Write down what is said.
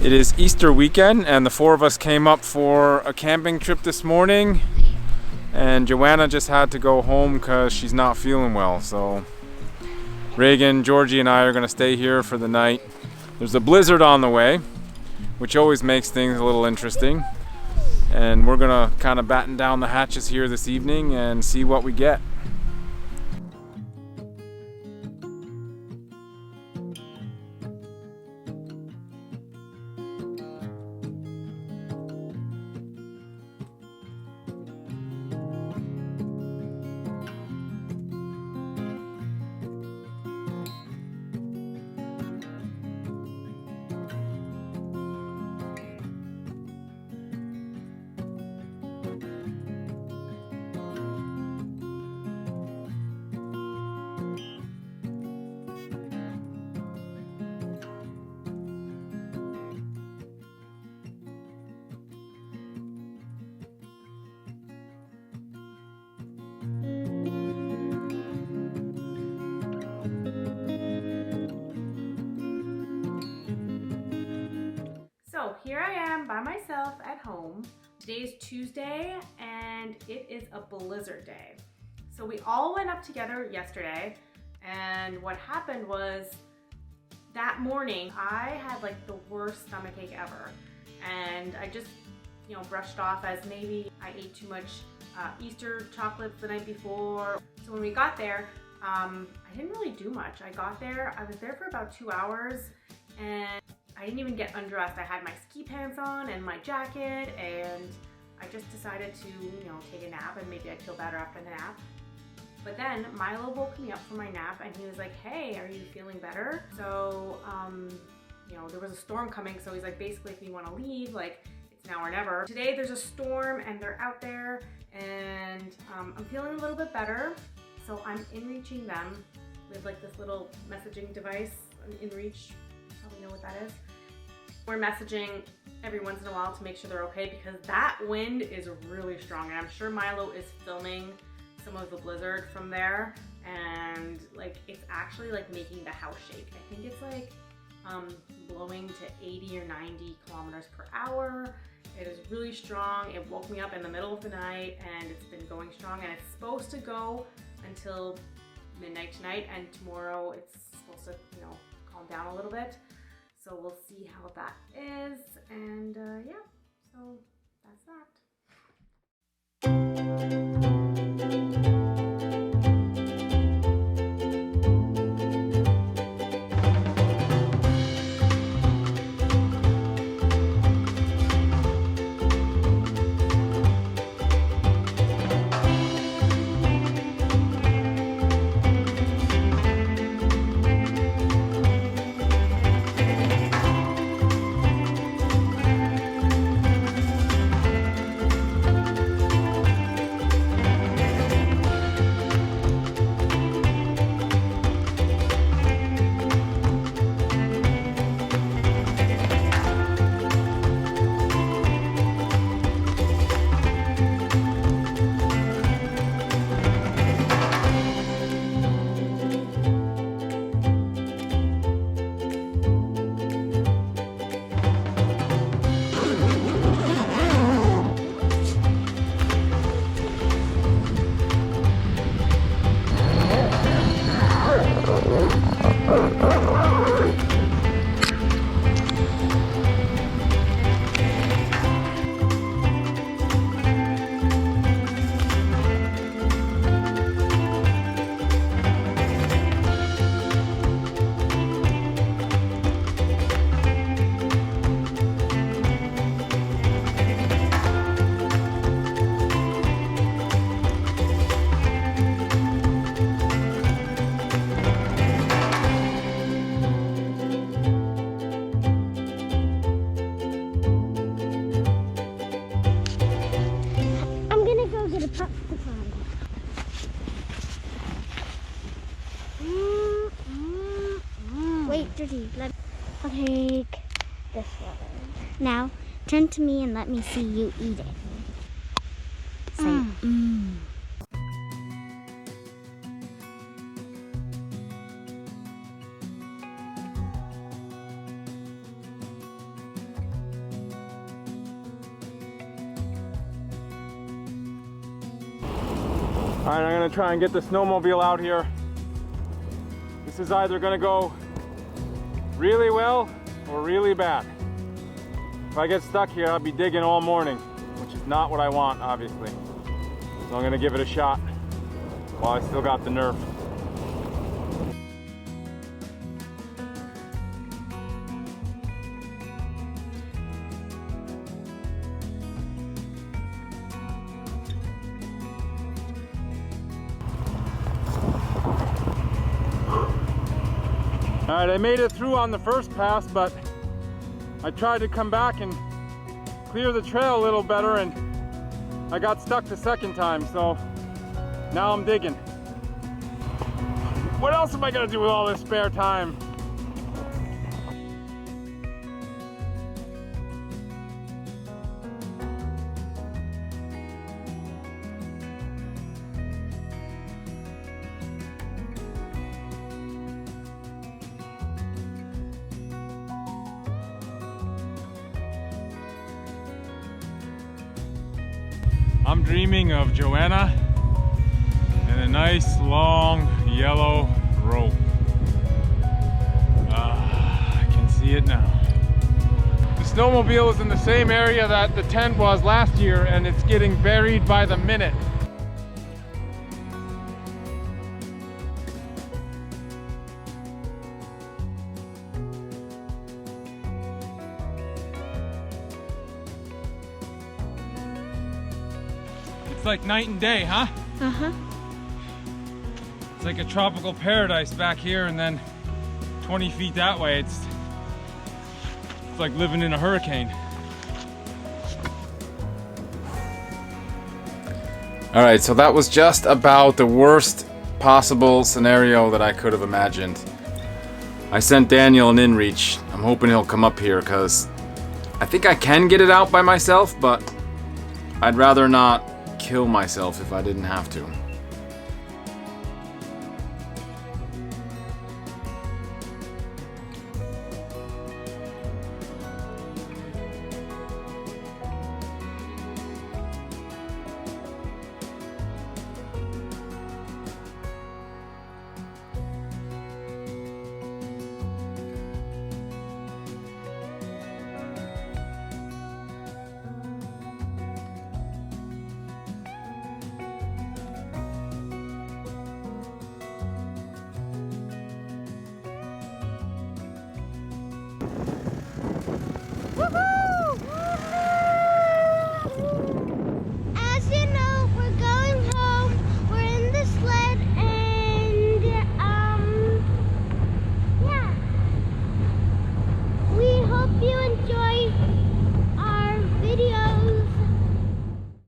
It is Easter weekend and the four of us came up for a camping trip this morning, and Joanna just had to go home because she's not feeling well. So Reagan, Georgie and I are going to stay here for the night. There's a blizzard on the way, which always makes things a little interesting. And we're going to kind of batten down the hatches here this evening and see what we get. So here I am by myself at home. Today's Tuesday and it is a blizzard day. So we all went up together yesterday, and what happened was that morning I had like the worst stomachache ever, and I just brushed off as maybe I ate too much Easter chocolates the night before. So when we got there, I didn't really do much. I was there for about 2 hours and I didn't even get undressed. I had my ski pants on and my jacket, and I just decided to, take a nap, and maybe I'd feel better after the nap. But then Milo woke me up from my nap and he was like, "Hey, are you feeling better?" So, there was a storm coming, so he's like, basically, if you want to leave, like, it's now or never. Today there's a storm and they're out there, and I'm feeling a little bit better. So I'm in-reaching them with like this little messaging device, in-reach. Probably know what that is. We're messaging every once in a while to make sure they're okay, because that wind is really strong, and I'm sure Milo is filming some of the blizzard from there, and like it's actually like making the house shake. I think it's like blowing to 80 or 90 kilometers per hour. It is really strong. It woke me up in the middle of the night, and it's been going strong, and it's supposed to go until midnight tonight, and tomorrow it's supposed to calm down a little bit. So we'll see how that is, and yeah, so that's that. Wait, Georgie, I'll take this one. Now, turn to me and let me see you eat it. Say, mmm. All right, I'm gonna try and get the snowmobile out here. This is either gonna go really well or really bad. If I get stuck here, I'll be digging all morning, which is not what I want, obviously. So I'm gonna give it a shot while I still got the nerve. All right, I made it through on the first pass, but I tried to come back and clear the trail a little better, and I got stuck the second time, so now I'm digging. What else am I gonna do with all this spare time? I'm dreaming of Joanna and a nice long yellow rope. I can see it now. The snowmobile is in the same area that the tent was last year, and it's getting buried by the minute. It's like night and day, huh? Uh-huh. It's like a tropical paradise back here, and then 20 feet that way, it's like living in a hurricane. All right, so that was just about the worst possible scenario that I could have imagined. I sent Daniel an inReach. I'm hoping he'll come up here, because I think I can get it out by myself, but I'd rather not kill myself if I didn't have to. As you know, we're going home. We're in the sled, and yeah. We hope you enjoy.